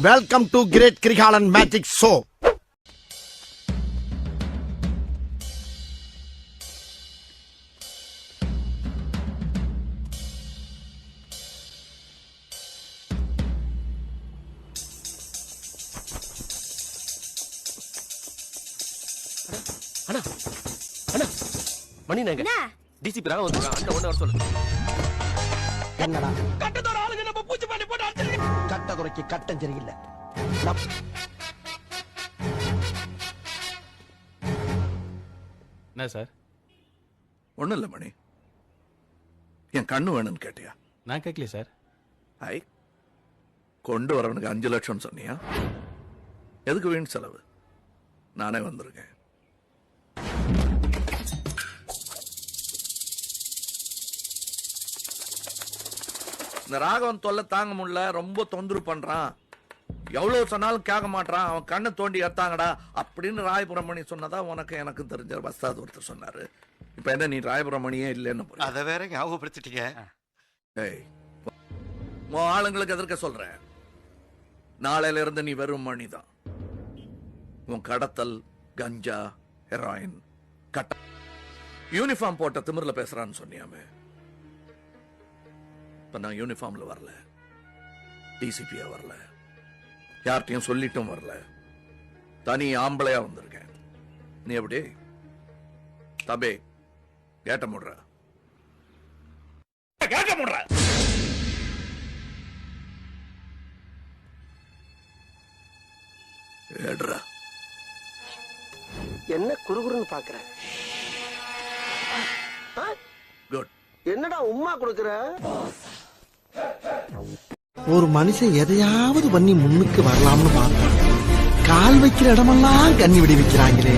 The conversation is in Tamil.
Welcome to great Kirikalan magic show. அண்ணா அண்ணா மணி நாங்க டிசிபி ராக வந்து அந்த ஒண்ணு வர சொல்லு. என்னடா கட்டத்தோட ஆளுங்க நம்ம பூச்சி பண்ணி போட்டு அடிச்சிருக்கீங்க. கட்டதுரைக்கு கட்டம் சரியில்லை. என்ன சார்? ஒன்றும் இல்லை மணி, என் கண்ணு வேணும்னு கேட்டியா? நான் கேட்கல சார். ஐ, கொண்டு வரவனுக்கு 5 லட்சம் சொன்னியா? எதுக்கு வீண் செலவு? நானே வந்திருக்கேன். இந்த ராகவன் தொல்லை தாங்க முடியல, ரொம்ப தொந்தரவு பண்றான். எவ்வளவு சொன்னாலும் கேட்க மாட்டான். அவன் கண்ணை தோண்டி எடுத்தாங்கடா அப்படின்னு ராயபுரம் மணி சொன்னதா உனக்கு எனக்கு தெரிஞ்ச வஸ்தாது ஒருத்தர் சொன்னாரு. இப்ப என்ன நீ ராயபுரம் மணியே இல்லைன்னு போற? அதை வேற ஞாபகப்படுத்திட்டீங்க. ஏய், உன் ஆளுங்களுக்கு எதிர்க்க சொல்றேன். நாளையில இருந்து நீ வெறும் மணிதான். உன் கடத்தல், கஞ்சா, ஹெராயின், கட்ட யூனிஃபார்ம் போட்ட திமிர்ல பேசுறான்னு சொன்னியாமே. இப்ப நான் யூனிஃபார்ம்ல வரல, டிசிபியா வரல, யார்கிட்டையும் சொல்லிட்டும் வரல, தனி ஆம்பளையா வந்திருக்கேன். நீ எப்படி தபே கேட்ட முடுற கேட்ட முடுற ஏடுறா. என்ன குறுகுறுன்னு பாக்குற? குட். என்னடா உம்மா கொடுக்குற? ஒரு மனுஷன் எதையாவது பண்ணி முன்னுக்கு வரலாம்னு பார்த்தா கால் வைக்கிற இடமெல்லாம் கண்ணி விடி வைக்கிறாங்களே.